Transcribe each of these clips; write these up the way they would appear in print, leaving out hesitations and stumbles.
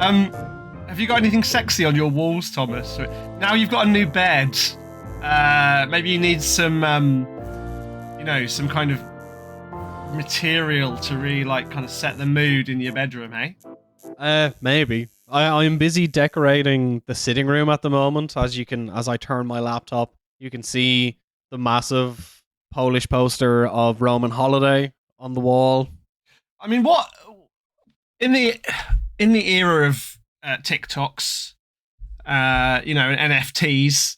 Have you got anything sexy on your walls, Thomas? Now you've got a new bed. Maybe you need some, some kind of material to really kind of set the mood in your bedroom, hey? Maybe. I'm busy decorating the sitting room at the moment. As I turn my laptop, you can see the massive Polish poster of Roman Holiday on the wall. I mean, what in the era of TikToks, and NFTs,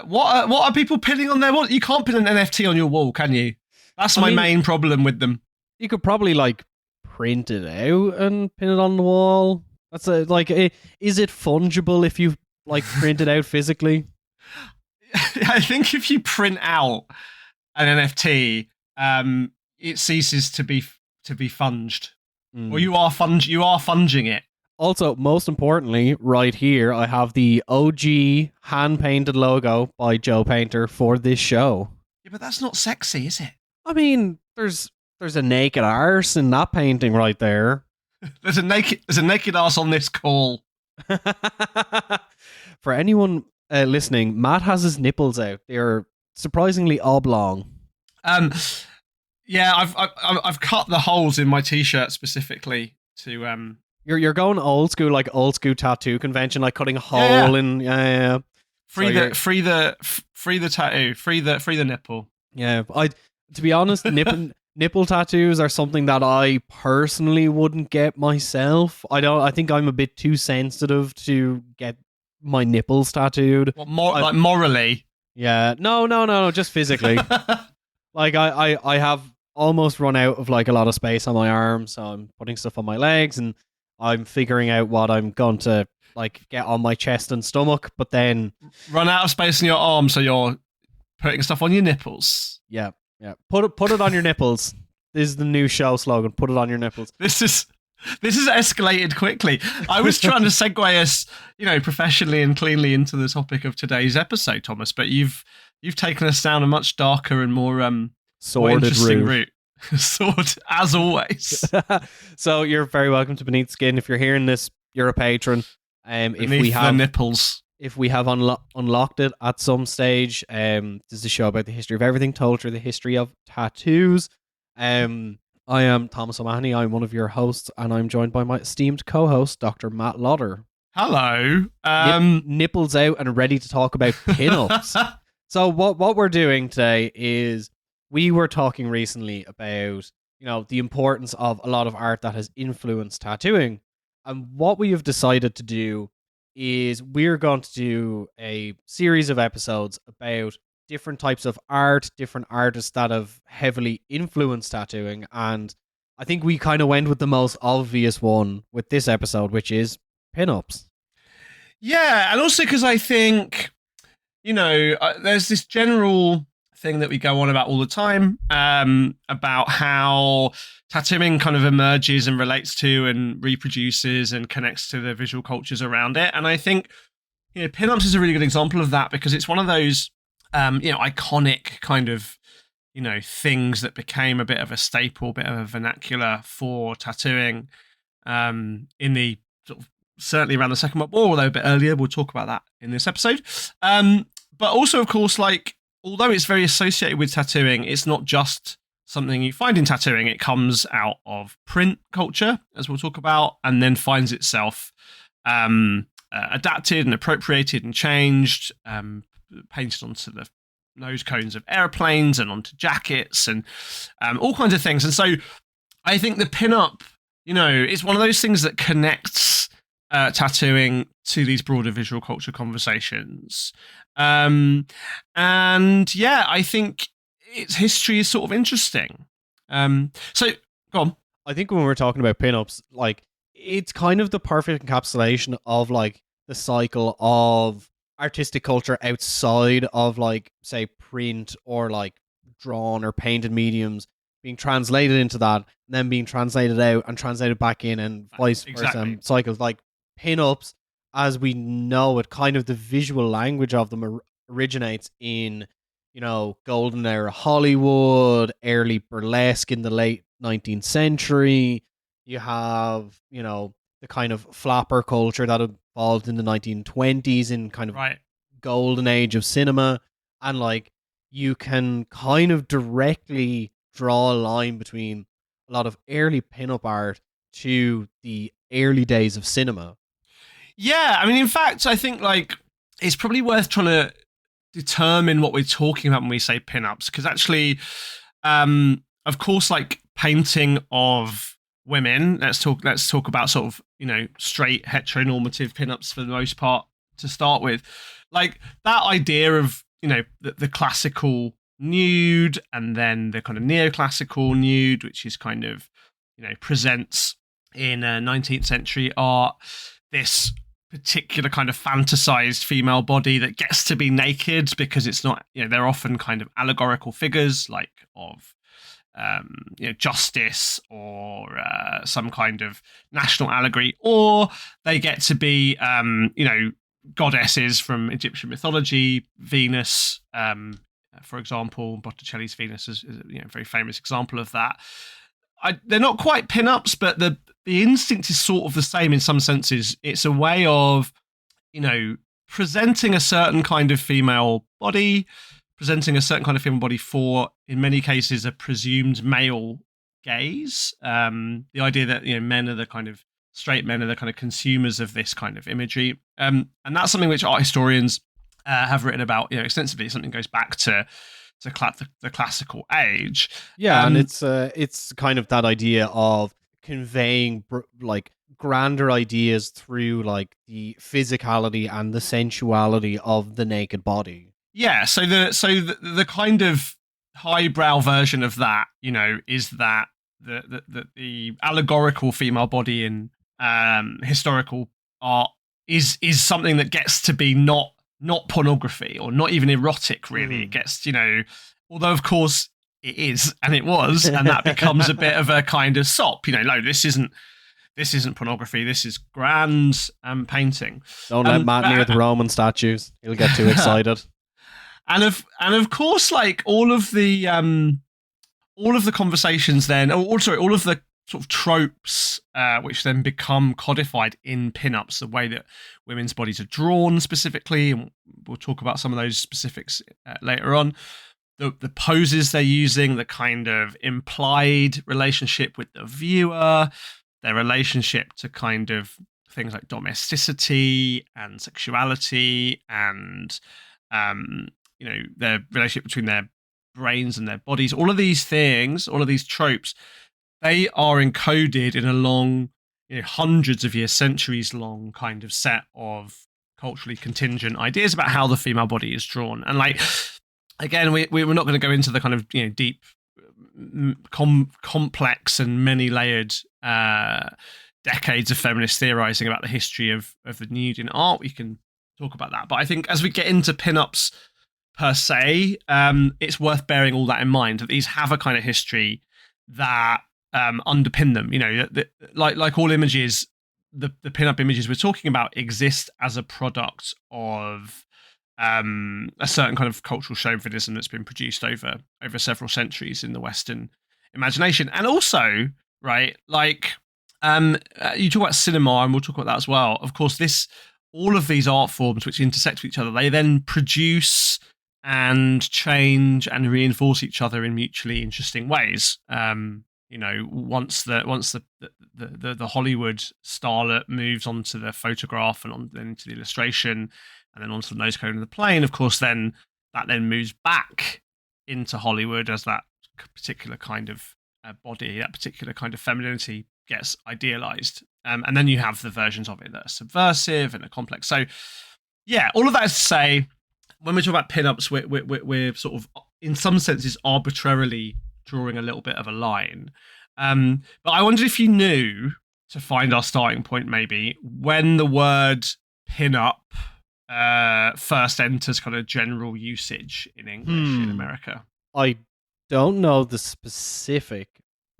what are people pinning on there? What, you can't pin an NFT on your wall, can you? That's my main problem with them. You could probably print it out and pin it on the wall. That's is it fungible if you print it out physically? I think if you print out an NFT, it ceases to be funged, or you are funging it. Also, most importantly, right here, I have the OG hand-painted logo by Joe Painter for this show. Yeah, but that's not sexy, is it? I mean, there's a naked arse in that painting right there. There's a naked arse on this call. For anyone listening, Matt has his nipples out. They're surprisingly oblong. Yeah, I've cut the holes in my t-shirt specifically to You're going old school tattoo convention, like cutting a hole in. Yeah. Free the tattoo, free the nipple. Yeah, to be honest, nipple tattoos are something that I personally wouldn't get myself. I think I'm a bit too sensitive to get my nipples tattooed. What, morally? Yeah, no, just physically. I have almost run out of a lot of space on my arms, so I'm putting stuff on my legs, and I'm figuring out what I'm going to get on my chest and stomach, but then run out of space in your arms, so you're putting stuff on your nipples. Yeah. Put it on your nipples. This is the new show slogan. Put it on your nipples. This has escalated quickly. I was trying to segue us, professionally and cleanly into the topic of today's episode, Thomas, but you've taken us down a much darker and more interesting route. Sword, as always. So you're very welcome to Beneath Skin. If you're hearing this, you're a patron. If we have the nipples. If we have unlocked it at some stage, this is a show about the history of everything, told through the history of tattoos. I am Thomas O'Mahony. I'm one of your hosts, and I'm joined by my esteemed co-host, Dr. Matt Lauder. Hello. Nipples out and ready to talk about pin-ups. So what we're doing today is we were talking recently about the importance of a lot of art that has influenced tattooing, and what we have decided to do is we're going to do a series of episodes about different types of art, different artists that have heavily influenced tattooing, and I think we kind of went with the most obvious one with this episode, which is pin-ups. Yeah, and also because I think, there's this general thing that we go on about all the time, about how tattooing kind of emerges and relates to and reproduces and connects to the visual cultures around it. And I think, pin-ups is a really good example of that, because it's one of those, iconic kind of, things that became a bit of a staple, bit of a vernacular for tattooing, in the sort of, certainly around the Second World War, although a bit earlier. We'll talk about that in this episode. But also, of course, although it's very associated with tattooing, it's not just something you find in tattooing. It comes out of print culture, as we'll talk about, and then finds itself adapted and appropriated and changed, painted onto the nose cones of airplanes and onto jackets and all kinds of things. And so I think the pin-up, it's one of those things that connects tattooing to these broader visual culture conversations. And yeah, I think its history is sort of interesting. So go on. I think when we're talking about pin-ups, it's kind of the perfect encapsulation of the cycle of artistic culture outside of say print or drawn or painted mediums being translated into that, and then being translated out and translated back in, and vice versa. Cycles pin-ups, as we know it, kind of the visual language of them originates in, golden era Hollywood, early burlesque in the late 19th century. You have, the kind of flapper culture that evolved in the 1920s in kind of Right. golden age of cinema, and like you can kind of directly draw a line between a lot of early pinup art to the early days of cinema. Yeah, I mean, in fact, I think like it's probably worth trying to determine what we're talking about when we say pinups, because actually, of course, like painting of women. Let's talk about sort of straight heteronormative pinups for the most part to start with. Like that idea of the classical nude and then the kind of neoclassical nude, which is kind of presents in 19th century art this particular kind of fantasized female body that gets to be naked because it's not, they're often kind of allegorical figures like of justice or some kind of national allegory, or they get to be goddesses from Egyptian mythology. Venus, for example, Botticelli's Venus is a very famous example of that. They're not quite pin-ups, but the instinct is sort of the same in some senses. It's a way of, presenting a certain kind of female body, presenting a certain kind of female body for, in many cases, a presumed male gaze. The idea that men are the kind of straight men are the kind of consumers of this kind of imagery, and that's something which art historians have written about extensively. Something goes back to the classical age. Yeah, and it's kind of that idea of conveying like grander ideas through like the physicality and the sensuality of the naked body. Yeah, so the kind of highbrow version of that, is that the allegorical female body in historical art is something that gets to be not pornography or not even erotic, really. It gets, although of course it is and it was, and that becomes a bit of a kind of sop. No, this isn't pornography. This is grand painting. Don't let Matt near the Roman statues. He'll get too excited. And of course, like all of the conversations then, all of the sort of tropes which then become codified in pinups, the way that women's bodies are drawn specifically, and we'll talk about some of those specifics later on. The poses they're using, the kind of implied relationship with the viewer, their relationship to kind of things like domesticity and sexuality, and their relationship between their brains and their bodies. All of these things, all of these tropes, they are encoded in a long, hundreds of years, centuries long kind of set of culturally contingent ideas about how the female body is drawn. And like, again, we're not going to go into the kind of deep, complex and many layered decades of feminist theorizing about the history of the nude in art. We can talk about that, but I think as we get into pinups per se, it's worth bearing all that in mind, that these have a kind of history that underpin them. Like all images, the pinup images we're talking about exist as a product of a certain kind of cultural chauvinism that's been produced over several centuries in the Western imagination. And also, right, like you talk about cinema, and we'll talk about that as well. Of course, all of these art forms which intersect with each other, they then produce and change and reinforce each other in mutually interesting ways. Once the Hollywood starlet moves onto the photograph and then into the illustration, and then onto the nose cone of the plane, of course, then that moves back into Hollywood as that particular kind of body, that particular kind of femininity gets idealized. And then you have the versions of it that are subversive and are complex. So, yeah, all of that is to say, when we talk about pinups, we're sort of, in some senses, arbitrarily drawing a little bit of a line. But I wondered if you knew, to find our starting point maybe, when the word pinup first enters kind of general usage in English in America. I don't know the specific,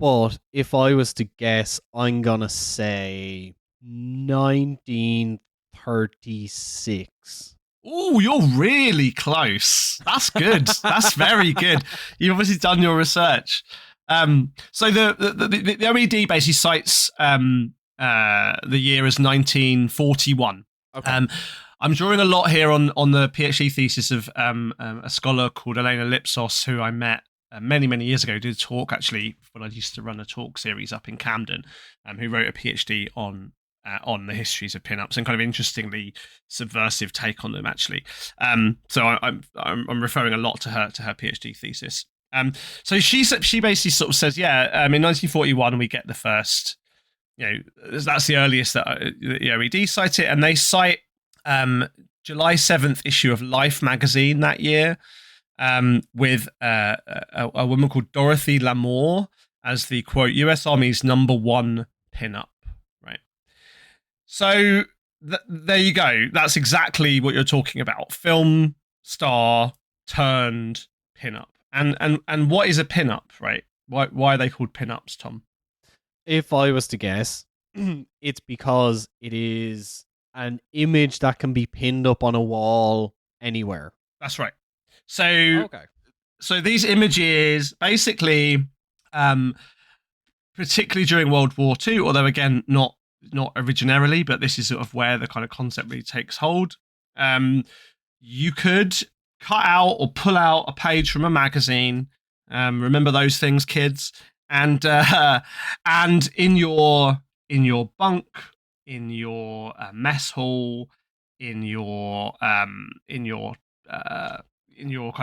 but if I was to guess, I'm gonna say 1936. Oh, you're really close. That's good. That's very good. You've obviously done your research. So the OED basically cites the year as 1941. Okay. I'm drawing a lot here on the PhD thesis of a scholar called Elena Lipsos, who I met many, many years ago. Did a talk actually when I used to run a talk series up in Camden, who wrote a PhD on the histories of pinups and kind of interestingly subversive take on them actually. So I'm referring a lot to her PhD thesis. So she basically sort of says, in 1941 we get the first, that's the earliest that the OED cite it, and they cite July 7th issue of Life magazine that year, with a woman called Dorothy Lamour as the quote U.S. Army's #1 pinup. Right. So there you go. That's exactly what you're talking about. Film star turned pinup. And what is a pinup, right? Why are they called pinups, Tom? If I was to guess, it's because it is an image that can be pinned up on a wall anywhere. That's right. So these images basically, particularly during World War II, although again not originarily, but this is sort of where the kind of concept really takes hold. You could cut out or pull out a page from a magazine. Remember those things, kids? And in your bunk, in your mess hall, in your kind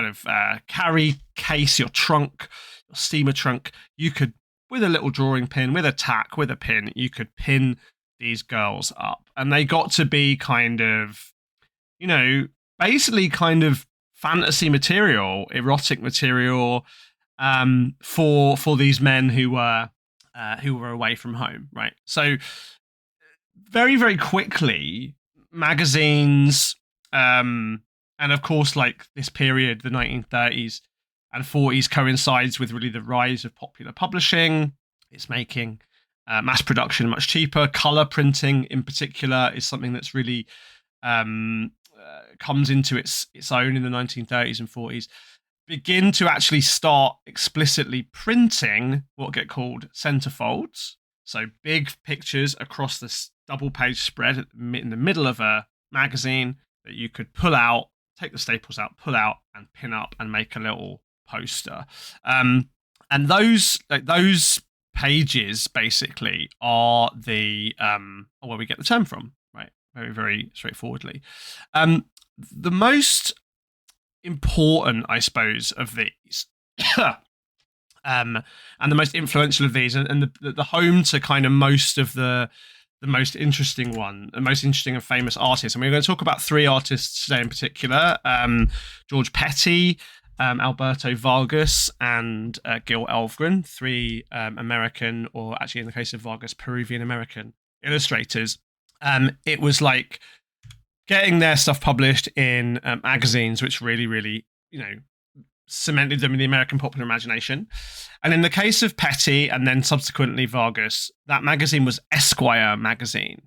of carry case, your trunk, your steamer trunk, you could, with a little drawing pin, with a tack, with a pin, you could pin these girls up, and they got to be kind of, basically kind of fantasy material, erotic material, for these men who were away from home, right? So very, very quickly, magazines, and of course, like this period, the 1930s and 40s, coincides with really the rise of popular publishing. It's making mass production much cheaper. Color printing, in particular, is something that's really comes into its own in the 1930s and 40s. Begin to actually start explicitly printing what get called centerfolds. So big pictures across this double-page spread in the middle of a magazine that you could pull out, take the staples out, pull out, and pin up and make a little poster. And those pages basically are the where we get the term from, right? Very, very straightforwardly. The most important, I suppose, of these, and the most influential of these, and the home to kind of most of the most interesting and famous artists. And we're going to talk about three artists today in particular: George Petty, Alberto Vargas, and Gil Elvgren, three American, or actually in the case of Vargas, Peruvian American illustrators. It was like getting their stuff published in magazines, which really, really, cemented them in the American popular imagination. And in the case of Petty and then subsequently Vargas, that magazine was Esquire magazine.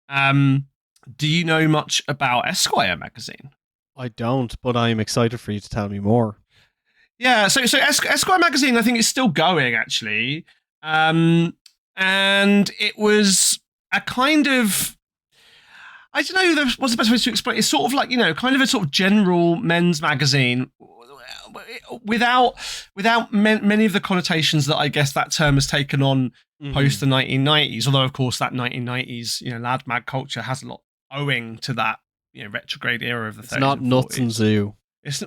Do you know much about Esquire magazine? I don't, but I'm excited for you to tell me more. Yeah, so Esquire magazine, I think, is still going, actually. And it was a kind of, I don't know what's the best way to explain it. It's sort of like, kind of a sort of general men's magazine without many of the connotations that I guess that term has taken on post the 1990s. Although, of course, that 1990s, lad mag culture has a lot owing to that, retrograde era of the 30s. It's not Nuts and Zoo. It is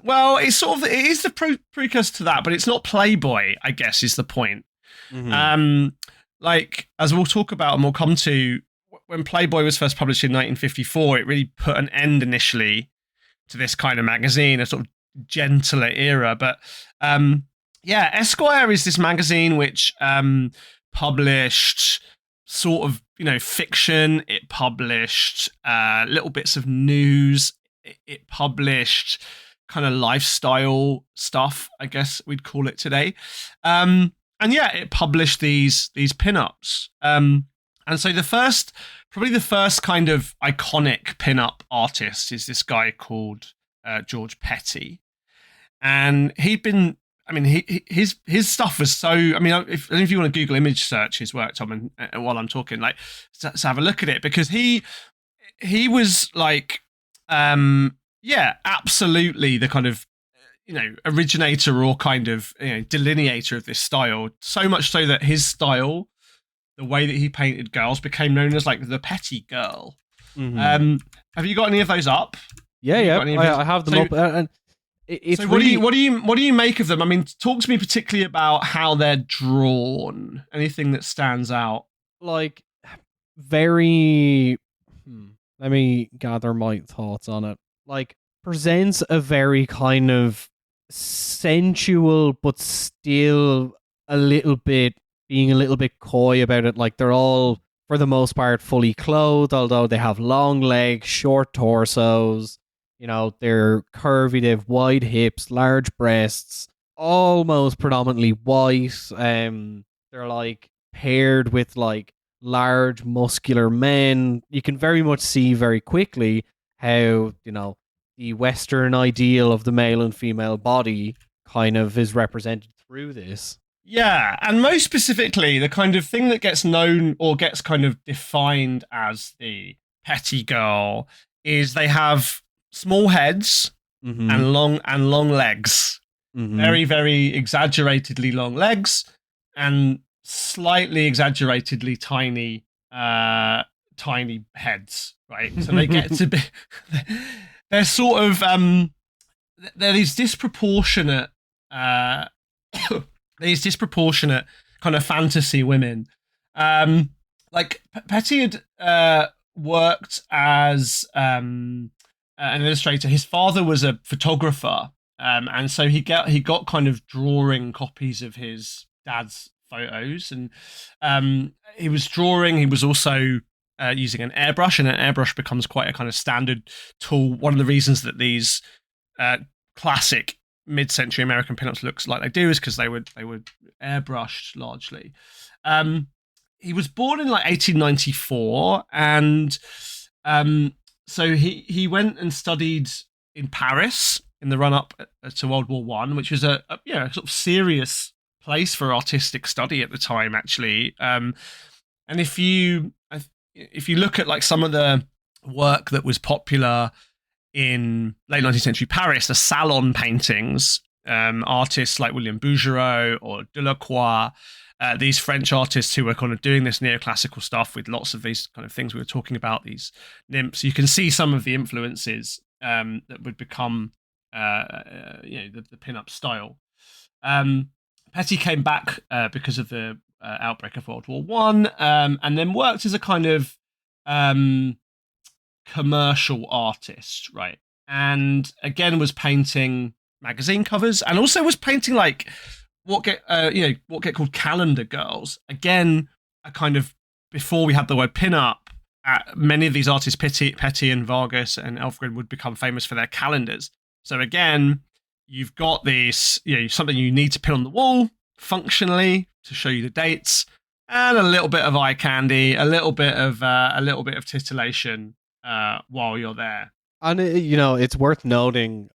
the precursor to that, but it's not Playboy, I guess, is the point. Like, as we'll talk about and we'll come to, when Playboy was first published in 1954, it really put an end initially to this kind of magazine, a sort of gentler era. But Esquire is this magazine which published sort of, fiction. It published little bits of news. It published kind of lifestyle stuff, I guess we'd call it today. It published these pinups. And so probably the first kind of iconic pinup artist is this guy called George Petty. And he'd been I mean, his stuff was so. I mean, if you want to Google image search his work, Tom, and while I'm talking, like, so have a look at it, because he was like, yeah, absolutely the kind of, originator or kind of, delineator of this style. So much so that his style, the way that he painted girls, became known as like the petty girl. Mm-hmm. Have you got any of those up? Yeah. I have them up, and it's so really... what do you make of them? I mean, talk to me particularly about how they're drawn. Anything that stands out? Like, very... let me gather my thoughts on it. Like, presents a very kind of sensual, but still a little bit being a little bit coy about it. Like, they're all, for the most part, fully clothed, although they have long legs, short torsos. They're curvy, they have wide hips, large breasts, almost predominantly white. They're like paired with like large muscular men. You can very much see very quickly how, the Western ideal of the male and female body kind of is represented through this. Yeah, and most specifically, the kind of thing that gets known or gets kind of defined as the petty girl is they have small heads and long legs. Very, very exaggeratedly long legs and slightly exaggeratedly tiny heads, right? So they get to be they're sort of they're these disproportionate kind of fantasy women. Like Petty had worked as an illustrator. His father was a photographer, and so he got kind of drawing copies of his dad's photos, and he was drawing. He was also using an airbrush, and an airbrush becomes quite a kind of standard tool. One of the reasons that these classic mid-century American pinups looks like they do is because they were airbrushed largely. He was born in like 1894, and so he went and studied in Paris in the run-up to World War One, which was a sort of serious place for artistic study at the time, actually. And if you look at like some of the work that was popular in late 19th century Paris, the salon paintings, artists like William Bouguereau or Delacroix, these French artists who were kind of doing this neoclassical stuff with lots of these kind of things we were talking about, these nymphs. You can see some of the influences that would become the pin-up style. Petty came back because of the outbreak of World War One, and then worked as a kind of commercial artist, right? And again was painting magazine covers, and also was painting like what get called calendar girls. Again, a kind of, before we had the word pin-up, many of these artists, Petty and Vargas and Elfgren, would become famous for their calendars. So again, you've got this, something you need to pin on the wall functionally to show you the dates, and a little bit of eye candy, a little bit of titillation while you're there. And it's worth noting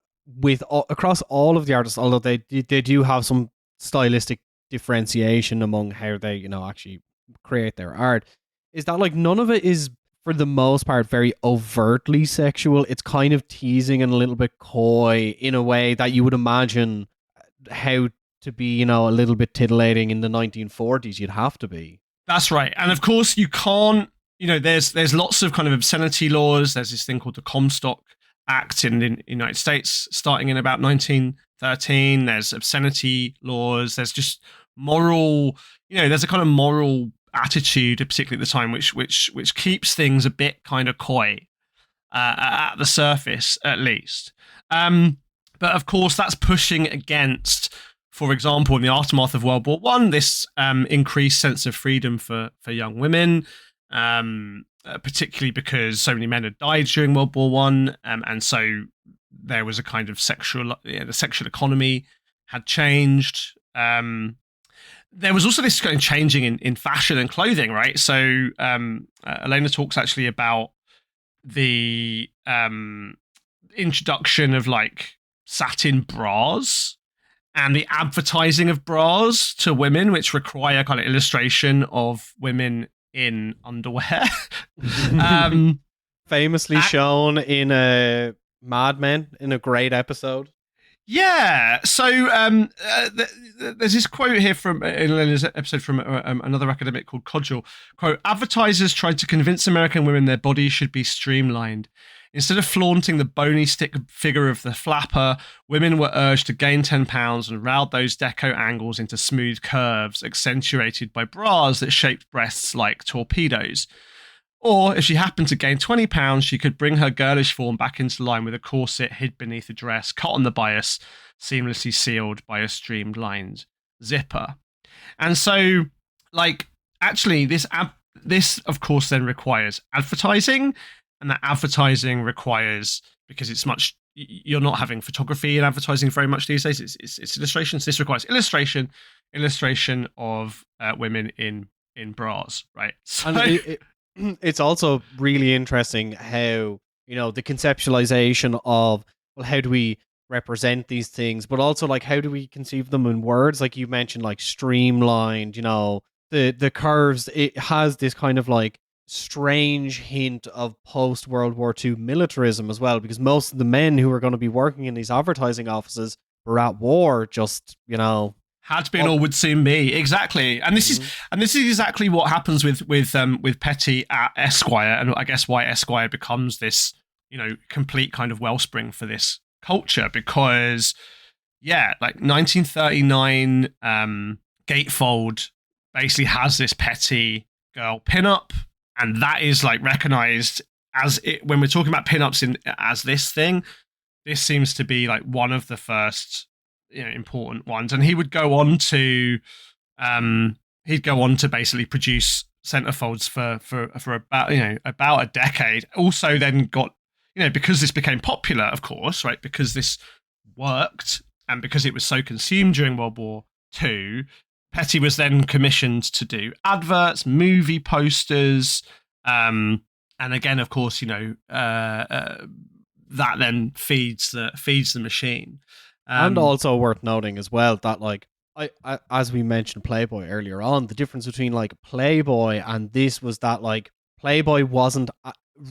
across all of the artists, although they do have some stylistic differentiation among how they actually create their art, is that like none of it is, for the most part, very overtly sexual. It's kind of teasing and a little bit coy in a way that you would imagine how to be, a little bit titillating in the 1940s. You'd have to be. That's right. And of course you can't, there's lots of kind of obscenity laws. There's this thing called the Comstock Act in the United States starting in about 1913. There's obscenity laws. There's just moral, there's a kind of moral attitude, particularly at the time, which keeps things a bit kind of coy at the surface, at least. But of course, that's pushing against, for example, in the aftermath of World War One, this increased sense of freedom for young women, particularly because so many men had died during World War One, and so there was a kind of the sexual economy had changed. There was also this kind of changing in fashion and clothing, right? So Elena talks actually about the introduction of like satin bras and the advertising of bras to women, which require kind of illustration of women in underwear. um, Famously shown in a Mad Men in a great episode. Yeah. So there's this quote here from in Elena's episode from another academic called Codgel. Quote: "Advertisers tried to convince American women their bodies should be streamlined. Instead of flaunting the bony stick figure of the flapper, women were urged to gain 10 pounds and round those deco angles into smooth curves, accentuated by bras that shaped breasts like torpedoes. Or, if she happened to gain 20 pounds, she could bring her girlish form back into line with a corset hid beneath a dress, cut on the bias, seamlessly sealed by a streamlined zipper." And so, like, actually, this, of course, then requires advertising, and that advertising requires, because it's much, you're not having photography and advertising very much these days, it's illustrations. This requires illustration of women in bras, right? So, And it's also really interesting how, the conceptualization of, well, how do we represent these things, but also like how do we conceive them in words? Like you mentioned, like streamlined, the curves. It has this kind of like strange hint of post World War II militarism as well, because most of the men who are going to be working in these advertising offices were at war, just had been or would soon be, exactly. And this is exactly what happens with Petty at Esquire, and I guess why Esquire becomes this complete kind of wellspring for this culture, because like 1939 Gatefold basically has this Petty girl pinup, and that is like recognized as it when we're talking about pinups as this thing. This seems to be like one of the first important ones, and he would go on to basically produce centerfolds for about a decade. Also then got because this became popular, of course, right, because this worked and because it was so consumed during World War II, Petty was then commissioned to do adverts, movie posters, and again, of course, that then feeds the machine. And also worth noting as well that, like, I as we mentioned Playboy earlier on, the difference between like Playboy and this was that like Playboy wasn't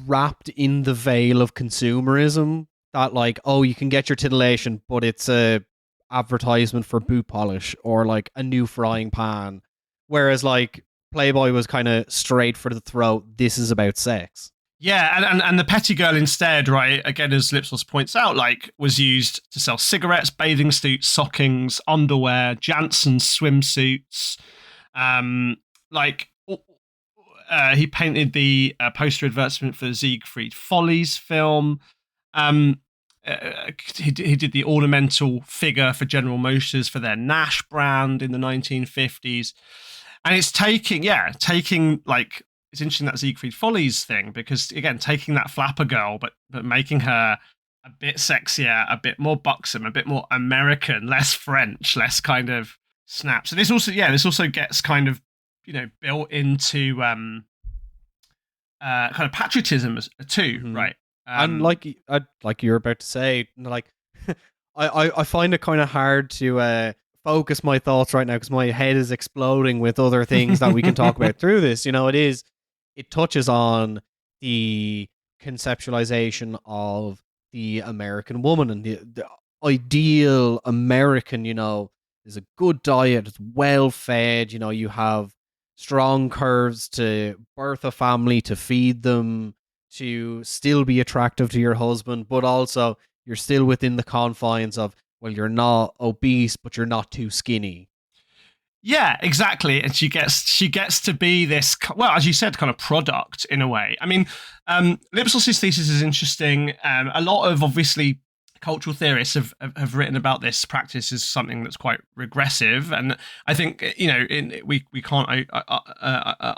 wrapped in the veil of consumerism. That like, oh, you can get your titillation, but it's a advertisement for boot polish or like a new frying pan. Whereas like Playboy was kind of straight for the throat. This is about sex. Yeah, and the Petty girl instead, right, again, as Lipsos points out, like, was used to sell cigarettes, bathing suits, stockings, underwear, Janssen swimsuits. He painted the poster advertisement for the Siegfried Follies film. He did the ornamental figure for General Motors for their Nash brand in the 1950s. And it's taking like, it's interesting that Siegfried Follies thing, because again, taking that flapper girl, but making her a bit sexier, a bit more buxom, a bit more American, less French, less kind of snap. So this also gets kind of built into kind of patriotism too, right? And like you're about to say, like I find it kind of hard to focus my thoughts right now because my head is exploding with other things that we can talk about through this. It touches on the conceptualization of the American woman and the ideal American, is a good diet, it's well fed, you have strong curves to birth a family, to feed them, to still be attractive to your husband, but also you're still within the confines of, well, you're not obese, but you're not too skinny. Yeah, exactly. And she gets to be this, well, as you said, kind of product in a way. I mean, Lipsos' thesis is interesting. A lot of, obviously, cultural theorists have written about this practice as something that's quite regressive. And I think, we can't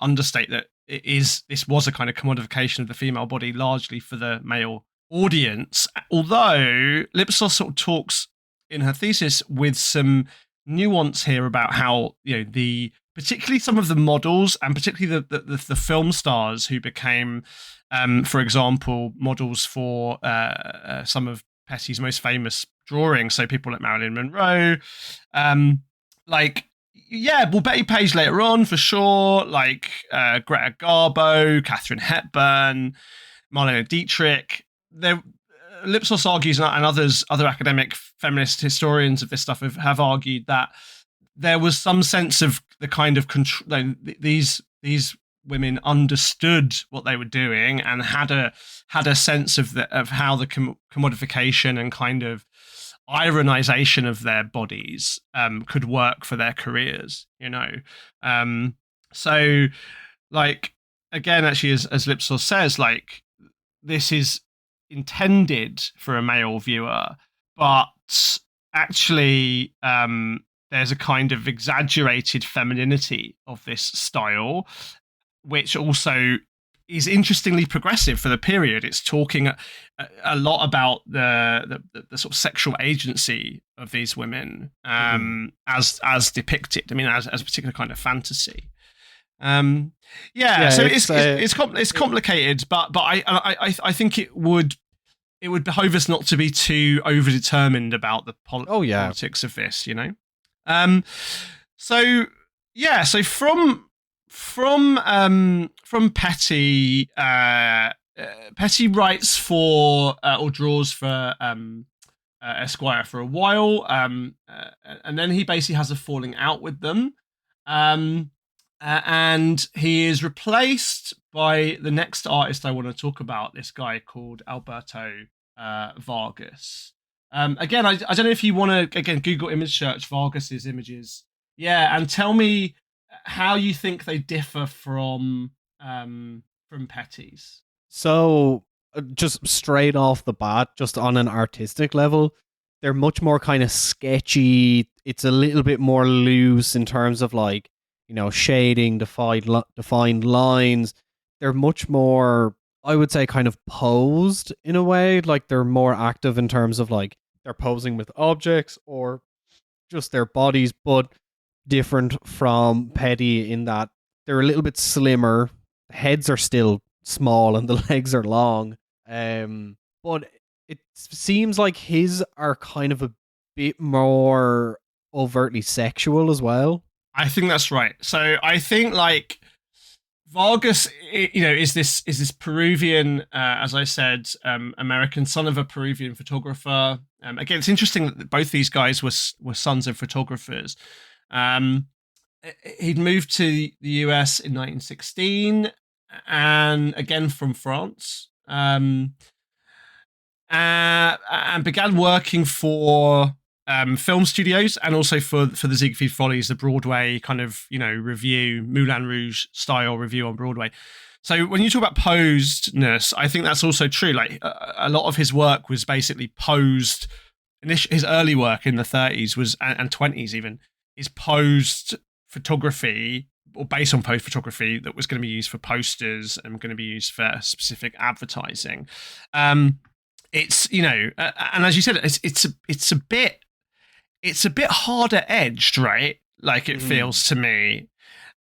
understate that this was a kind of commodification of the female body largely for the male audience. Although Lipsos sort of talks in her thesis with some nuance here about how particularly some of the models and particularly the film stars who became for example models for some of Petty's most famous drawings. So people like Marilyn Monroe, Betty Page later on for sure, like Greta Garbo, Katharine Hepburn, Marlene Dietrich. Lipsos argues, and other academic feminist historians of this stuff have argued that there was some sense of the kind of control. These women understood what they were doing and had a sense of how the commodification and kind of ironization of their bodies could work for their careers, so like, again, actually, as Lipsos says, like, this is intended for a male viewer, but actually there's a kind of exaggerated femininity of this style, which also is interestingly progressive for the period. It's talking a lot about the sort of sexual agency of these women as depicted. I mean, as a particular kind of fantasy. So it's complicated, but I think it would behove us not to be too overdetermined about the politics of this, So from Petty, Petty writes for or draws for Esquire for a while, and then he basically has a falling out with them, and he is replaced by the next artist I want to talk about. This guy called Alberto Vargas. Again, I don't know if you want to Google image search Vargas's images, and tell me how you think they differ from Petty's. So, just straight off the bat, just on an artistic level, they're much more kind of sketchy. It's a little bit more loose in terms of, like, shading, defined lines. They're much more, I would say, kind of posed in a way. Like, they're more active in terms of, like, they're posing with objects or just their bodies, but different from Petty in that they're a little bit slimmer. The heads are still small and the legs are long. But it seems like his are kind of a bit more overtly sexual as well. I think that's right. So I think, like, Vargas, is this Peruvian, as I said, American son of a Peruvian photographer. Again, it's interesting that both these guys were sons of photographers. He'd moved to the US in 1916, and again from France, and began working for film studios and also for the Ziegfeld Follies, the Broadway kind of review, Moulin Rouge style review on Broadway. So when you talk about posedness, I think that's also true. Like, a lot of his work was basically posed. His early work in the 30s was and 20s even is posed photography, or based on post photography, that was going to be used for posters and going to be used for specific advertising. It's and as you said, it's a bit harder edged, right? Like, it feels to me.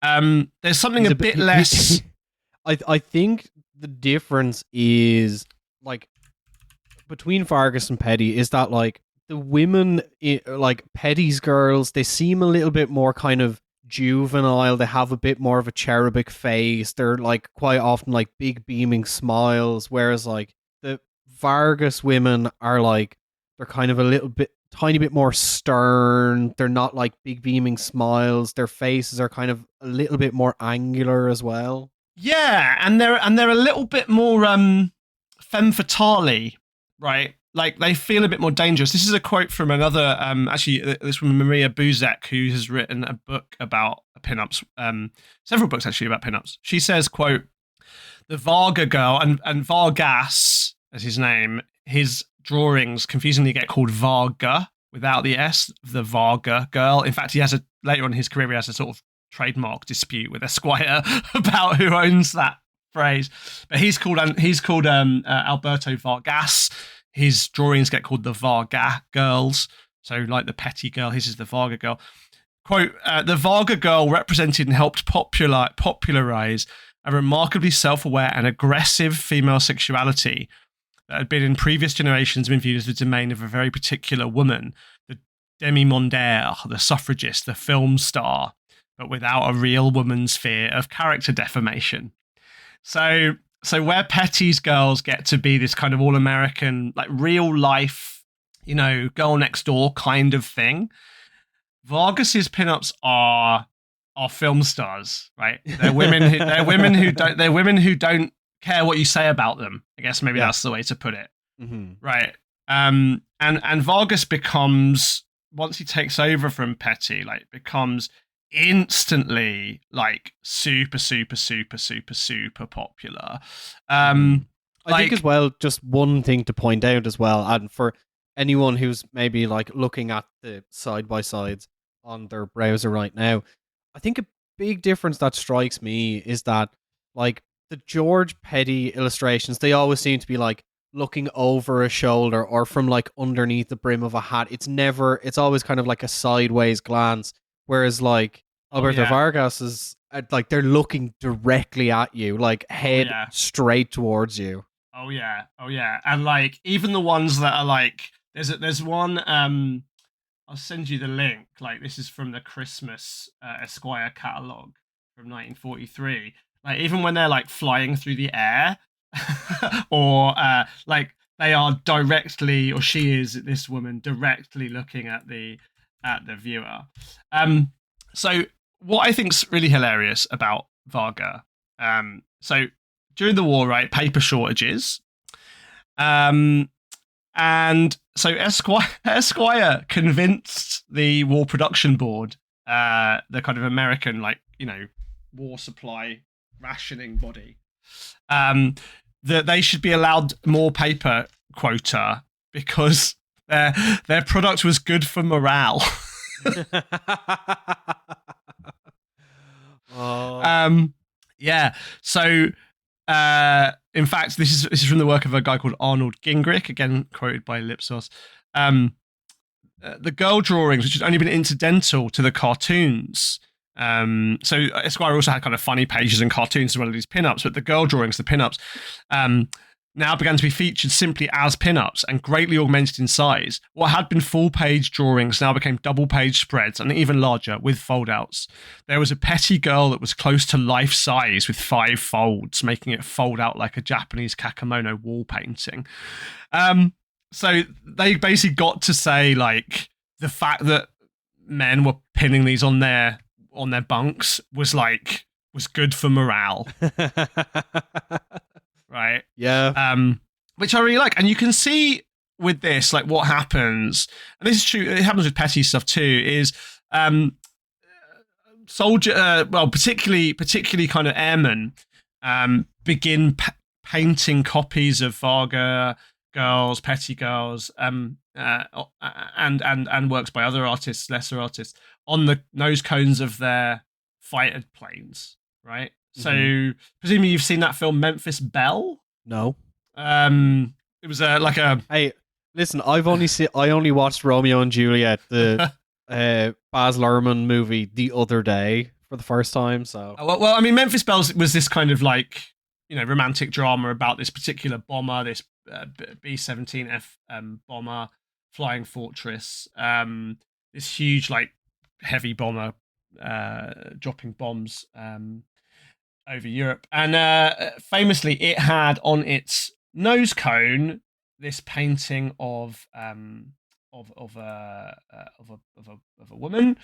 There's something a bit less. I think the difference is, like, between Vargas and Petty is that, like, the women, like Petty's girls, they seem a little bit more kind of juvenile. They have a bit more of a cherubic face. They're, like, quite often, like, big beaming smiles, whereas, like, the Vargas women are, like, they're kind of tiny bit more stern. They're not, like, big beaming smiles. Their faces are kind of a little bit more angular as well. Yeah, and they're a little bit more femme fatale, right? Like, they feel a bit more dangerous. This is a quote from another, this from Maria Buzek, who has written a book about pinups, several books actually about pinups. She says, quote, "The Varga girl," and Vargas, as his name, his drawings confusingly get called Varga without the S, the Varga girl. In fact, later on in his career, he has a sort of trademark dispute with Esquire about who owns that phrase. But he's called Alberto Vargas. His drawings get called the Varga girls. So, like the Petty girl, his is the Varga girl. Quote, "The Varga girl represented and helped popularize a remarkably self-aware and aggressive female sexuality. that had been in previous generations been viewed as the domain of a very particular woman, the demi-mondaire, the suffragist, the film star, but without a real woman's fear of character defamation. So where Petty's girls get to be this kind of all-American, like real life, girl next door kind of thing, Vargas's pinups are film stars, right? They're women who don't care what you say about them. I guess maybe that's the way to put it. Mm-hmm. Right. And Vargas becomes, once he takes over from Petty, like becomes instantly like super popular. I think as well, just one thing to point out as well, and for anyone who's maybe like looking at the side by sides on their browser right now, I think a big difference that strikes me is that like the George Petty illustrations, they always seem to be like looking over a shoulder or from like underneath the brim of a hat. It's always kind of like a sideways glance, whereas like Alberto Vargas is like they're looking directly at you, like head straight towards you. Oh yeah, and like even the ones that are like there's one. I'll send you the link. Like this is from the Christmas Esquire catalog from 1943. Like even when they're like flying through the air, or like they are directly, or she is, this woman directly looking at the viewer. So what I think's really hilarious about Varga, so during the war, right, paper shortages, and so Esquire convinced the War Production Board, the kind of American, like, war supply rationing body, that they should be allowed more paper quota because their product was good for morale. So in fact, this is from the work of a guy called Arnold Gingrich, again quoted by Lipsos. The girl drawings, which had only been incidental to the cartoons. So Esquire also had kind of funny pages and cartoons as well as these pinups, but the girl drawings, the pinups, now began to be featured simply as pinups and greatly augmented in size. What had been full-page drawings now became double-page spreads and even larger with fold-outs. There was a Petty girl that was close to life size with 5 folds, making it fold out like a Japanese kakemono wall painting. So they basically got to say, like, the fact that men were pinning these on their bunks was good for morale. Right. Yeah. Which I really like. And you can see with this, like, what happens, and this is true, it happens with Petty stuff too, is particularly kind of airmen begin painting copies of Varga girls, Petty girls, and works by other artists, lesser artists, on the nose cones of their fighter planes, right? So presumably you've seen that film Memphis Belle? No. It was like a. Hey, listen, I only watched Romeo and Juliet, the Baz Luhrmann movie, the other day for the first time. So well, I mean, Memphis Belle was this kind of like, romantic drama about this particular bomber, this B-17F bomber, flying fortress, this huge like heavy bomber dropping bombs over Europe, and famously, it had on its nose cone this painting of a woman,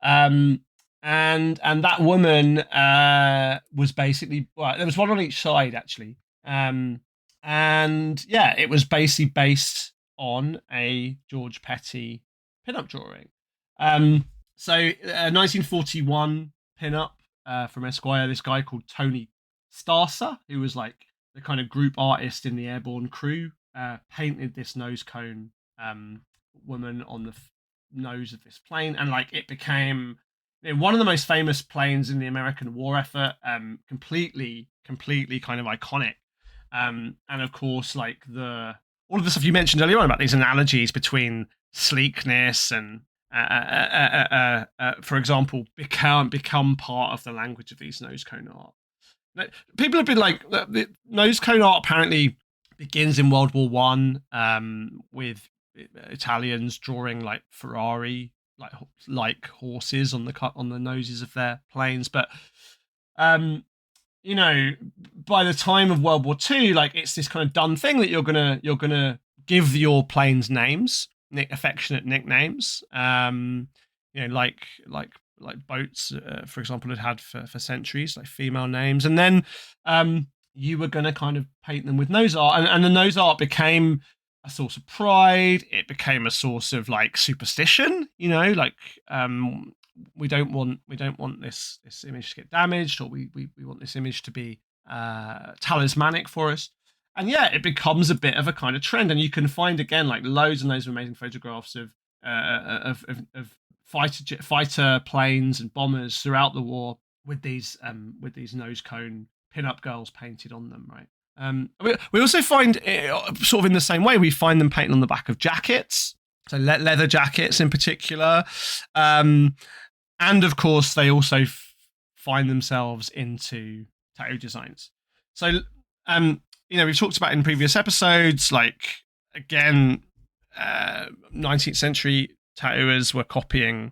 and that woman was basically, well, there was one on each side actually, and yeah, it was basically based on a George Petty pinup drawing. So 1941 pinup. From Esquire, this guy called Tony Starser, who was like the kind of group artist in the airborne crew, painted this nose cone woman on the nose of this plane, and like it became one of the most famous planes in the American war effort, completely kind of iconic, and of course like all of the stuff you mentioned earlier on about these analogies between sleekness and for example, become part of the language of these nose cone art. People have been like, the nose cone art apparently begins in World War One, with Italians drawing like Ferrari like horses on the noses of their planes. But um, you know, by the time of World War Two, like it's this kind of done thing that you're gonna give your planes names, affectionate nicknames. You know, like boats, for example, had for centuries, like female names, and then you were going to kind of paint them with nose art, and the nose art became a source of pride. It became a source of like superstition. You know, like we don't want this image to get damaged, or we want this image to be talismanic for us. And yeah, it becomes a bit of a kind of trend, and you can find again like loads and loads of amazing photographs of fighter planes and bombers throughout the war with these nose cone pin-up girls painted on them, right? We also find sort of in the same way, we find them painted on the back of jackets, so leather jackets in particular, and of course they also find themselves into tattoo designs. So you know, we've talked about in previous episodes, like again, 19th century tattooers were copying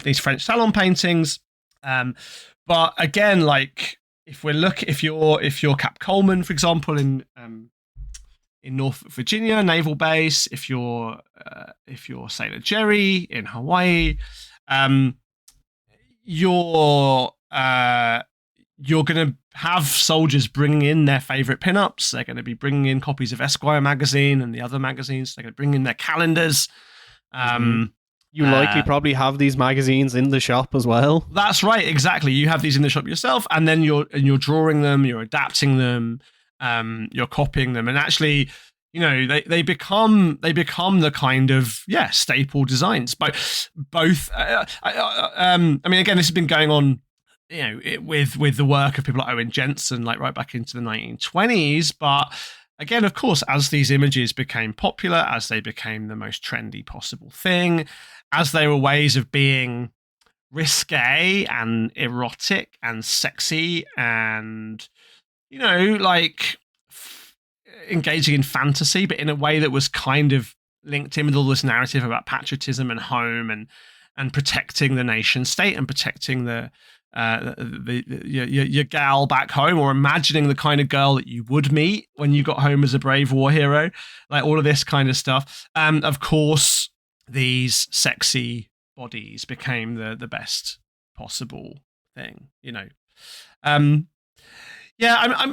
these French salon paintings, but again, like if you're Cap Coleman, for example, in Norfolk, Virginia naval base, if you're Sailor Jerry in Hawaii, you're going to have soldiers bringing in their favorite pinups. They're going to be bringing in copies of Esquire magazine and the other magazines. They're going to bring in their calendars. You likely probably have these magazines in the shop as well. That's right, exactly. You have these in the shop yourself, and then you're drawing them, you're adapting them, you're copying them, and actually, you know, they become the kind of staple designs. Both. I mean, again, this has been going on, you know, with the work of people like Owen Jensen, like right back into the 1920s, but. Again, of course, as these images became popular, as they became the most trendy possible thing, as they were ways of being risque and erotic and sexy and, you know, like engaging in fantasy, but in a way that was kind of linked in with all this narrative about patriotism and home and protecting the nation state and protecting your gal back home, or imagining the kind of girl that you would meet when you got home as a brave war hero, like all of this kind of stuff. Of course, these sexy bodies became the best possible thing, you know. I'm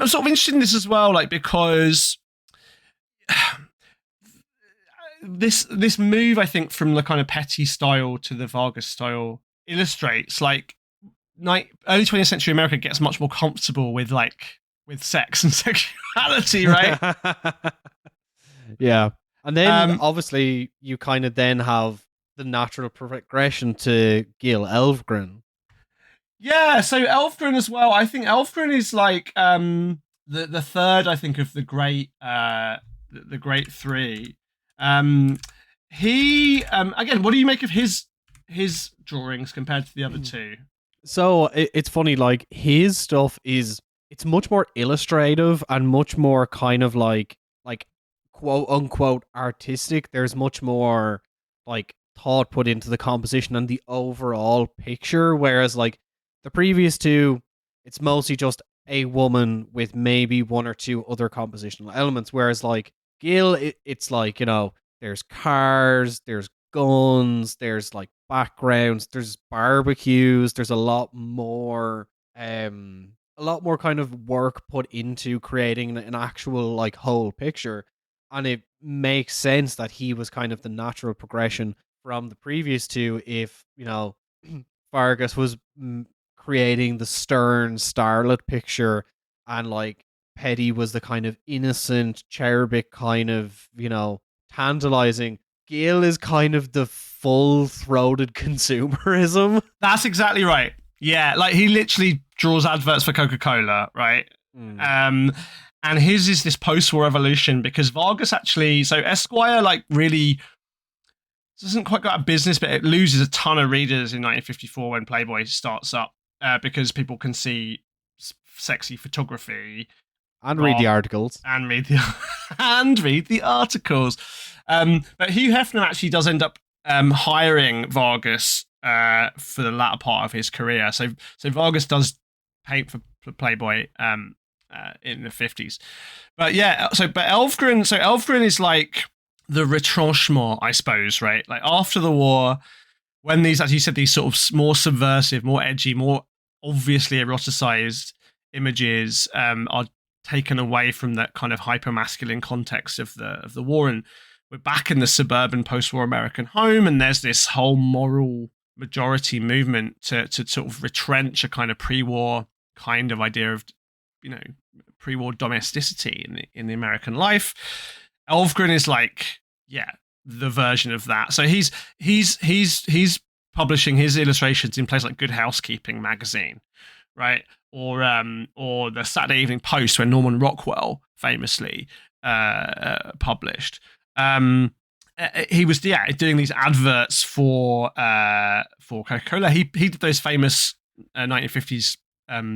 sort of interested in this as well, like because this move, I think, from the kind of petty style to the Vargas style illustrates like early 20th century America gets much more comfortable with sex and sexuality, right? Yeah. And then obviously you kind of then have the natural progression to Gil Elvgren. Yeah, so Elfgren as well. I think Elfgren is like the third, I think, of the great three. He again, what do you make of his drawings compared to the other two? So it's funny, like his stuff it's much more illustrative and much more kind of like quote unquote artistic. There's much more like thought put into the composition and the overall picture, whereas like the previous two, it's mostly just a woman with maybe one or two other compositional elements, whereas like Gil, it's like, you know, there's cars, there's guns, there's like backgrounds, there's barbecues, there's a lot more kind of work put into creating an actual like whole picture, and it makes sense that he was kind of the natural progression from the previous two. If, you know, Vargas was creating the stern starlet picture and like Petty was the kind of innocent cherubic kind of, you know, tantalizing, Gil is kind of the full-throated consumerism. That's exactly right. Yeah, like he literally draws adverts for Coca-Cola, right? And his is this post-war evolution, because Vargas actually, so Esquire like really doesn't quite go out of business, but it loses a ton of readers in 1954 when Playboy starts up, because people can see sexy photography And read the articles. And read the and read the articles. But Hugh Hefner actually does end up hiring Vargas for the latter part of his career. So Vargas does paint for Playboy in the 50s. But yeah, but Elfgren is like the retranchement, I suppose, right? Like after the war, when these, as you said, these sort of more subversive, more edgy, more obviously eroticized images are taken away from that kind of hyper-masculine context of the war, and we're back in the suburban post-war American home, and there's this whole moral majority movement to sort of retrench a kind of pre-war kind of idea of, you know, pre-war domesticity in the American life. Elfgren is like, yeah, the version of that. So he's publishing his illustrations in places like Good Housekeeping magazine, right? Or the Saturday Evening Post, where Norman Rockwell famously published. He was doing these adverts for Coca-Cola. He did those famous 1950s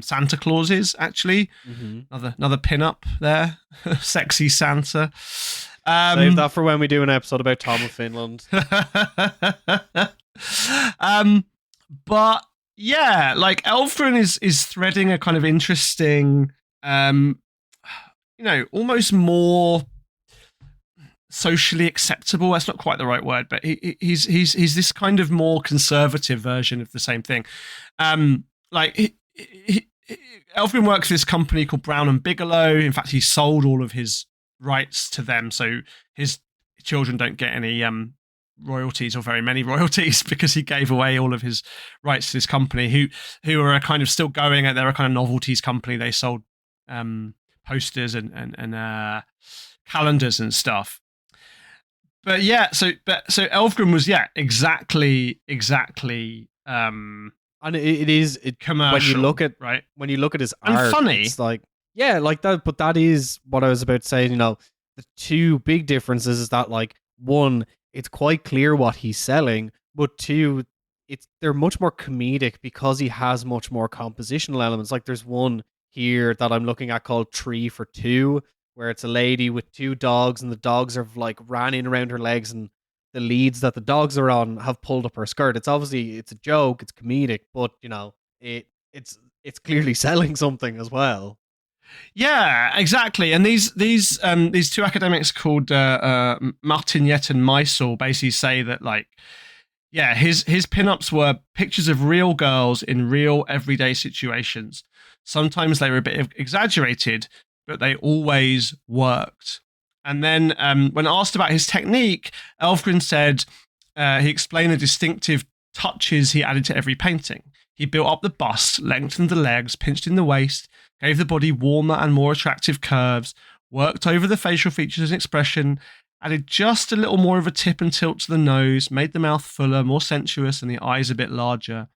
Santa Clauses, actually. Mm-hmm. Another pin-up there. Sexy Santa. Save that for when we do an episode about Tom of Finland. But yeah, like Elfgren is threading a kind of interesting, almost more socially acceptable. That's not quite the right word, but he's this kind of more conservative version of the same thing. Elfgren works for this company called Brown and Bigelow. In fact, he sold all of his rights to them, so his children don't get any royalties, or very many royalties, because he gave away all of his rights to this company, who are a kind of still going. They're a kind of novelties company. They sold posters and calendars and stuff. But yeah, so Elfgren was exactly. And it is commercial, when you look at his and art, funny. It's like, yeah, like that. But that is what I was about to say. You know, the two big differences is that, like, one, it's quite clear what he's selling, but two, they're much more comedic because he has much more compositional elements. Like there's one here that I'm looking at called Tree for Two, where it's a lady with two dogs, and the dogs are like ran in around her legs, and the leads that the dogs are on have pulled up her skirt. It's obviously, it's a joke, it's comedic, but you know, it's clearly selling something as well. Yeah, exactly. And these two academics called Martinet and Meisel basically say that, like, yeah, his pinups were pictures of real girls in real everyday situations. Sometimes they were a bit exaggerated, but they always worked. And then when asked about his technique, Elfgren said he explained the distinctive touches he added to every painting. He built up the bust, lengthened the legs, pinched in the waist, gave the body warmer and more attractive curves, worked over the facial features and expression, added just a little more of a tip and tilt to the nose, made the mouth fuller, more sensuous, and the eyes a bit larger.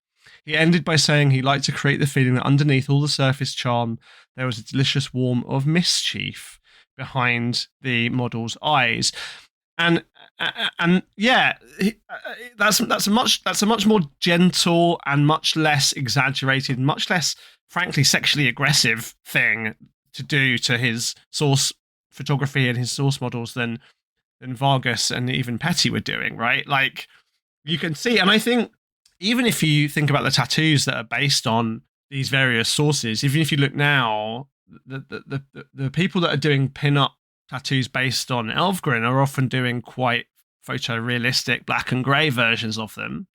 He ended by saying he liked to create the feeling that underneath all the surface charm, there was a delicious warmth of mischief behind the model's eyes. And yeah, that's a much more gentle and much less exaggerated, much less, frankly, sexually aggressive thing to do to his source photography and his source models than Vargas and even Petty were doing, right? Like, you can see, and I think even if you think about the tattoos that are based on these various sources, even if you look now, the people that are doing pin-up tattoos based on Elfgren are often doing quite photorealistic black and grey versions of them.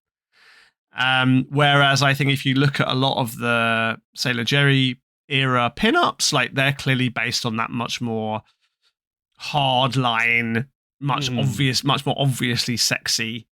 Whereas I think if you look at a lot of the Sailor Jerry era pin-ups, like, they're clearly based on that much more hard line, much more obviously sexy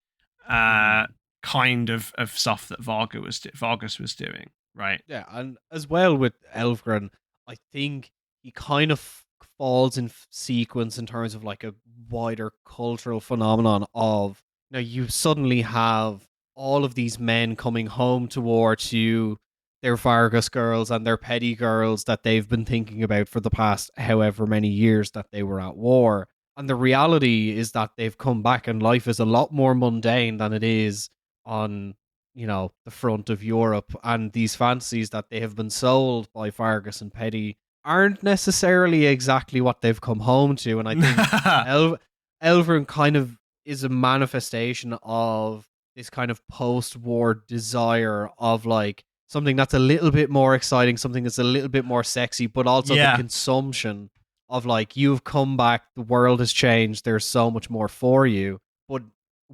kind of stuff that Vargas was doing, right? Yeah, and as well with Elfgren, I think he kind of falls in sequence in terms of like a wider cultural phenomenon of, you know, you suddenly have all of these men coming home to war to their Vargas girls and their Petty girls that they've been thinking about for the past however many years that they were at war. And the reality is that they've come back and life is a lot more mundane than it is on, you know, the front of Europe. And these fantasies that they have been sold by Vargas and Petty aren't necessarily exactly what they've come home to. And I think Elvern kind of is a manifestation of this kind of post-war desire of like something that's a little bit more exciting, something that's a little bit more sexy, but also the consumption of like, you've come back, the world has changed, there's so much more for you, but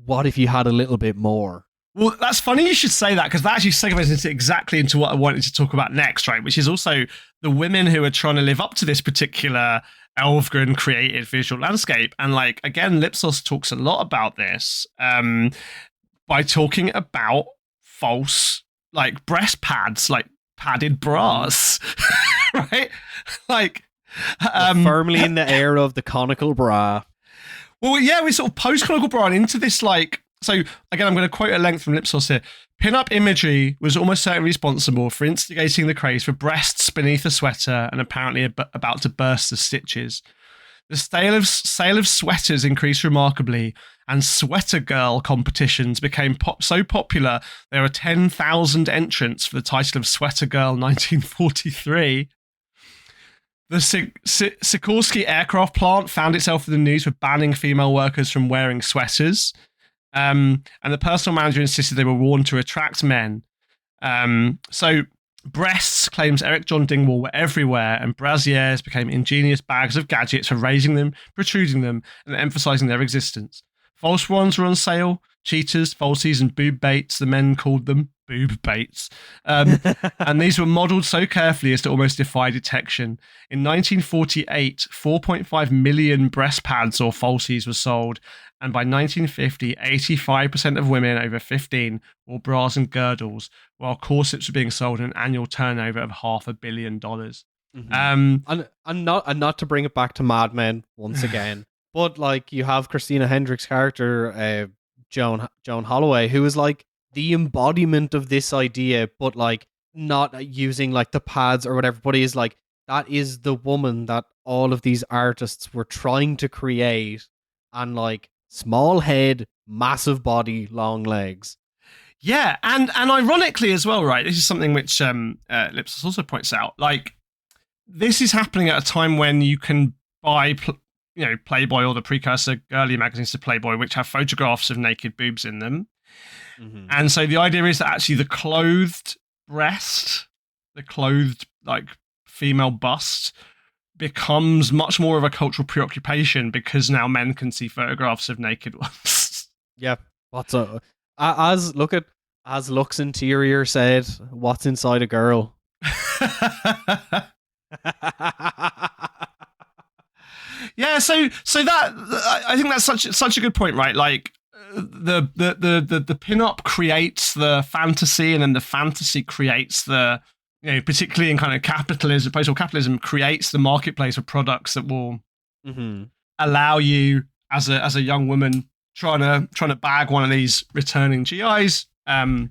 what if you had a little bit more? Well, that's funny you should say that, because that actually segues exactly into what I wanted to talk about next, right? Which is also the women who are trying to live up to this particular Elvgren created visual landscape. And like, again, Lipsos talks a lot about this by talking about false, like, breast pads, like padded bras, right? Like, firmly in the era of the conical bra. Well, yeah, we sort of post-conical bra and into this, like, so again, I'm going to quote a length from Lipsos here. Pin-up imagery was almost certainly responsible for instigating the craze for breasts beneath a sweater and apparently about to burst the stitches. The sale of sweaters increased remarkably, and sweater girl competitions became so popular there were 10,000 entrants for the title of Sweater Girl 1943. The Sikorsky aircraft plant found itself in the news for banning female workers from wearing sweaters. And the personal manager insisted they were worn to attract men. So breasts, claims Eric John Dingwall, were everywhere, and brassieres became ingenious bags of gadgets for raising them, protruding them, and emphasizing their existence. False ones were on sale. Cheaters, falsies, and boob baits, the men called them boob baits. And these were modelled so carefully as to almost defy detection. In 1948, 4.5 million breast pads or falsies were sold. And by 1950, 85% of women over 15 wore bras and girdles, while corsets were being sold at an annual turnover of $500 million. Mm-hmm. And not to bring it back to Mad Men once again, but like, you have Christina Hendricks' character, Joan Holloway, who is like the embodiment of this idea, but like not using like the pads or whatever, but is like, that is the woman that all of these artists were trying to create, and like, small head, massive body, long legs. Yeah, and ironically as well, right? This is something which Lipsos also points out. Like, this is happening at a time when you can buy, Playboy, or the precursor girly magazines to Playboy, which have photographs of naked boobs in them. Mm-hmm. And so the idea is that actually the clothed breast, the clothed like female bust, becomes much more of a cultural preoccupation because now men can see photographs of naked ones. Yeah. As Lux Interior said, what's inside a girl? Yeah, so that, I think that's such a good point, right? Like, the pin-up creates the fantasy, and then the fantasy creates the, particularly in kind of capitalism, post-war capitalism, creates the marketplace of products that will allow you as a young woman trying to bag one of these returning GIs, the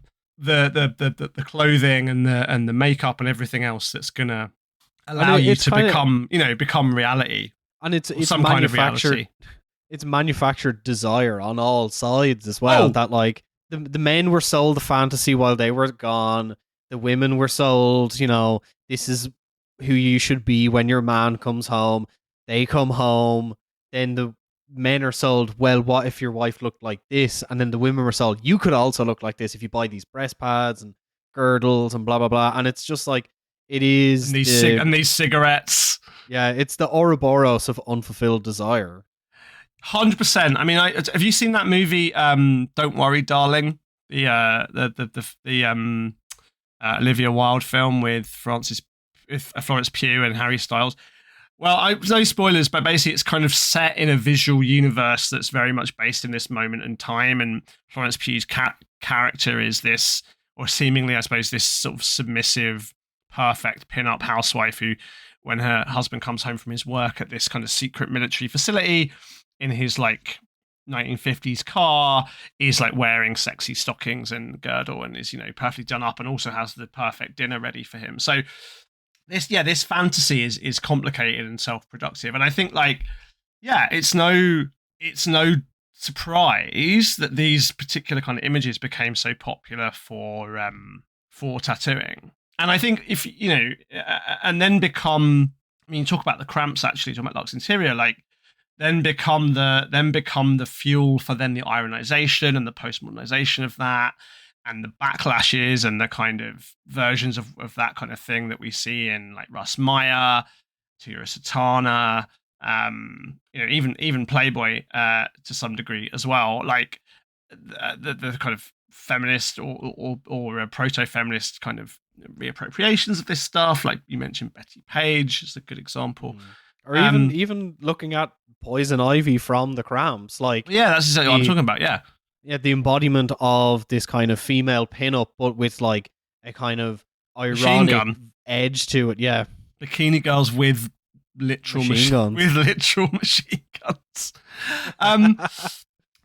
clothing and the makeup and everything else that's gonna allow you to become reality. And it's some kind of reality. It's manufactured desire on all sides as well. That like the men were sold the fantasy while they were gone. The women were sold, this is who you should be when your man comes home. They come home. Then the men are sold, well, what if your wife looked like this? And then the women were sold, you could also look like this if you buy these breast pads and girdles and blah, blah, blah. And it's just like, it is. And these cigarettes. Yeah, it's the Ouroboros of unfulfilled desire. 100%. I mean, have you seen that movie, Don't Worry, Darling? The Olivia Wilde film with Florence Pugh and Harry Styles. Well, no spoilers, but basically it's kind of set in a visual universe that's very much based in this moment in time, and Florence Pugh's character is this, or seemingly, I suppose, this sort of submissive, perfect pin-up housewife who, when her husband comes home from his work at this kind of secret military facility in his like 1950s car, is like wearing sexy stockings and girdle and is, perfectly done up, and also has the perfect dinner ready for him. So this fantasy is complicated and self-productive. And I think it's no surprise that these particular kind of images became so popular for tattooing. And I think if, and then become I mean, you talk about the cramps actually, talking about Lux Interior, like then become the fuel for then the ironization and the postmodernization of that, and the backlashes and the kind of versions of that kind of thing that we see in like Russ Meyer, Tura Satana, even Playboy to some degree as well, like the kind of feminist or proto-feminist kind of reappropriations of this stuff. Like you mentioned, Betty Page is a good example. Or even looking at Poison Ivy from the Cramps, like yeah, that's exactly what I'm talking about. Yeah, the embodiment of this kind of female pinup, but with like a kind of ironic edge to it. Yeah, bikini girls with literal machine guns. With literal machine guns.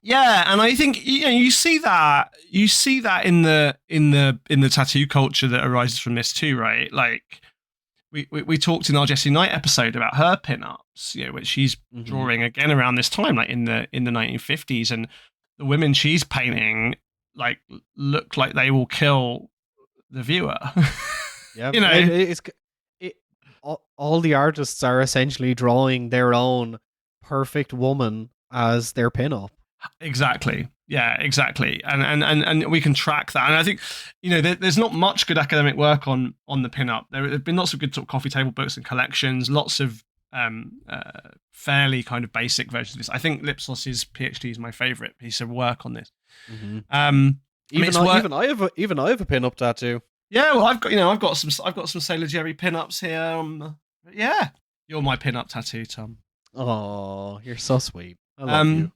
Yeah, and I think you see that in the tattoo culture that arises from this too, right? Like we talked in our Jessie Knight episode about her pinups, which she's drawing again around this time, like in the 1950s, and the women she's painting like look like they will kill the viewer. Yeah, all the artists are essentially drawing their own perfect woman as their pinup. Exactly. Yeah, exactly. And we can track that. And I think, there's not much good academic work on the pinup. There have been lots of good sort of coffee table books and collections, lots of fairly kind of basic versions of this. I think Lipsos's PhD is my favorite piece of work on this. Even I have a pinup tattoo. Yeah, well, I've got some Sailor Jerry pinups here. Yeah, you're my pinup tattoo, Tom. Oh, you're so sweet. I love you.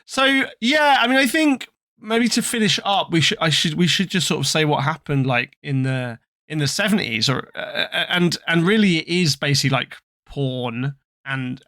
So yeah, I mean, I think maybe to finish up, we should just sort of say what happened like in the 70s, or and really it is basically like porn and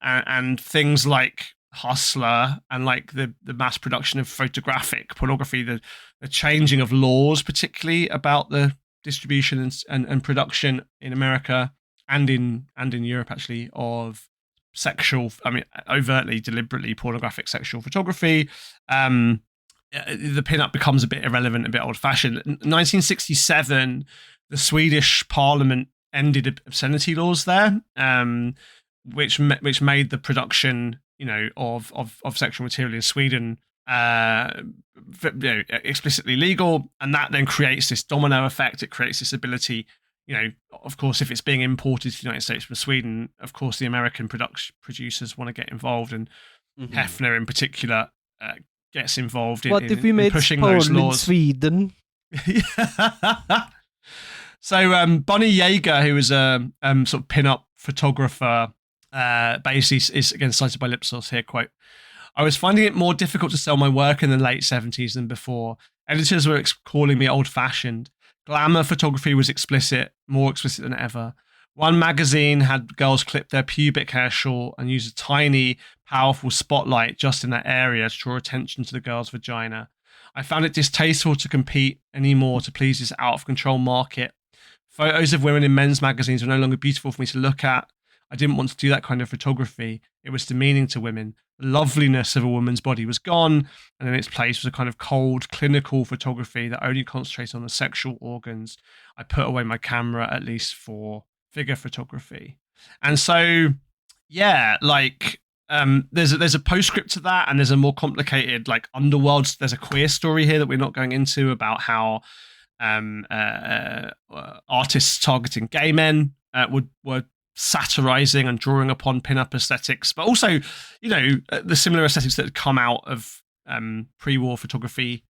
things like Hustler and like the mass production of photographic pornography, the changing of laws, particularly about the distribution and production in America and in Europe actually of sexual, I mean, overtly, deliberately pornographic sexual photography. The pinup becomes a bit irrelevant, a bit old-fashioned. In 1967, the Swedish Parliament ended obscenity laws there, which made the production, of sexual material in Sweden explicitly legal, and that then creates this domino effect. It creates this ability. Of course, if it's being imported to the United States from Sweden, of course, the American producers want to get involved, and Hefner in particular gets involved in pushing those laws. In Sweden? So Bonnie Yeager, who was a sort of pin-up photographer, basically is again cited by Lipsos here, quote, "I was finding it more difficult to sell my work in the late 70s than before. Editors were calling me old-fashioned. Glamour photography was more explicit than ever. One magazine had girls clip their pubic hair short and use a tiny, powerful spotlight just in that area to draw attention to the girl's vagina. I found it distasteful to compete anymore to please this out-of-control market. Photos of women in men's magazines were no longer beautiful for me to look at. I didn't want to do that kind of photography. It was demeaning to women. The loveliness of a woman's body was gone, and in its place was a kind of cold, clinical photography that only concentrated on the sexual organs. I put away my camera, at least for figure photography." And so, yeah, like there's a postscript to that, and there's a more complicated like underworld. There's a queer story here that we're not going into about how artists targeting gay men were satirizing and drawing upon pin-up aesthetics, but also, the similar aesthetics that had come out of pre-war photography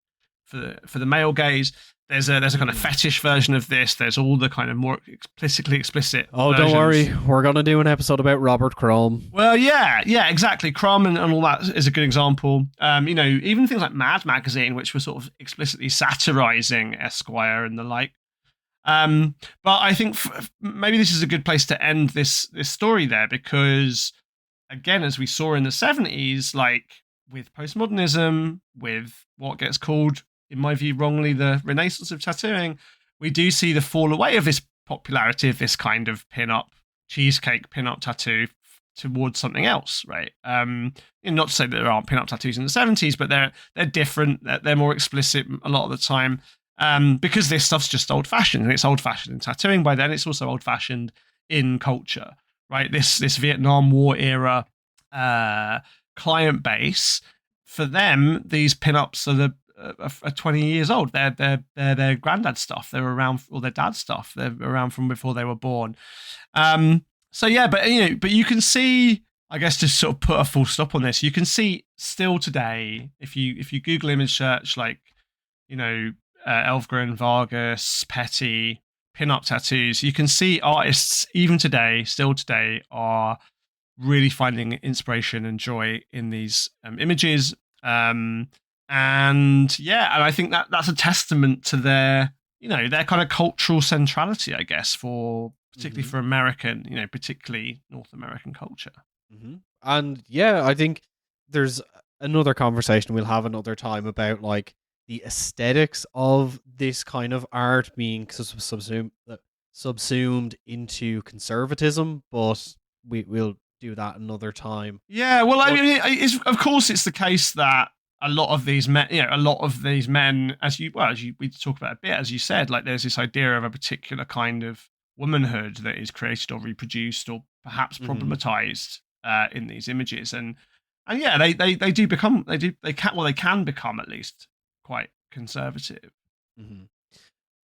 for the male gaze. There's a kind of fetish version of this. There's all the kind of more explicit. Oh, versions. Don't worry, we're gonna do an episode about Robert Crumb. Well, yeah, exactly. Crumb and all that is a good example. Even things like Mad Magazine, which were sort of explicitly satirizing Esquire and the like. But I think maybe this is a good place to end this story there, because again, as we saw in the 70s, like with postmodernism, with what gets called, in my view, wrongly, the renaissance of tattooing, we do see the fall away of this popularity of this kind of cheesecake pin-up tattoo towards something else, right? Not to say that there aren't pin-up tattoos in the 70s, but they're different. They're more explicit a lot of the time. Because this stuff's just old-fashioned, and it's old-fashioned in tattooing by then. It's also old-fashioned in culture, right? This Vietnam War era client base. For them, these pinups are 20 years old. They're their granddad stuff. They're around, or their dad's stuff. They're around from before they were born. So yeah, but you can see, I guess, to sort of put a full stop on this, you can see still today, if you Google image search, like, Elfgren, Vargas, Petty, pin-up tattoos, you can see artists even today, still today, are really finding inspiration and joy in these images. And I think that's a testament to their kind of cultural centrality, I guess, for particularly for American, particularly North American culture. And yeah, I think there's another conversation we'll have another time about like the aesthetics of this kind of art being subsumed into conservatism, but we'll do that another time. Yeah, well, I mean, of course, it's the case that a lot of these men, as we talk about a bit, as you said, like there's this idea of a particular kind of womanhood that is created or reproduced or perhaps problematized in these images, and yeah, they can become at least quite conservative.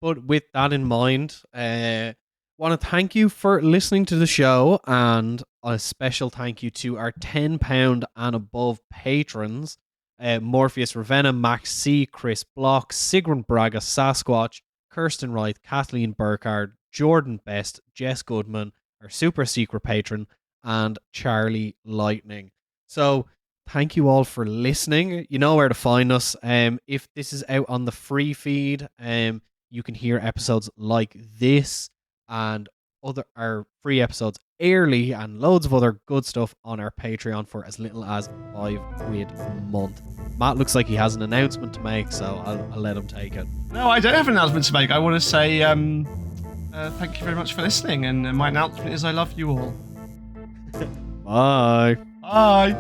But with that in mind, want to thank you for listening to the show, and a special thank you to our £10 and above patrons: Morpheus Ravenna, Max C, Chris Block, Sigrun Braga, Sasquatch, Kirsten Wright, Kathleen Burkhardt, Jordan Best, Jess Goodman, our super secret patron, and Charlie Lightning. So thank you all for listening. You know where to find us. If this is out on the free feed, you can hear episodes like this and our free episodes early, and loads of other good stuff on our Patreon for as little as £5 a month. Matt looks like he has an announcement to make, so I'll let him take it. No, I don't have an announcement to make. I want to say thank you very much for listening, and my announcement is I love you all. Bye. Bye.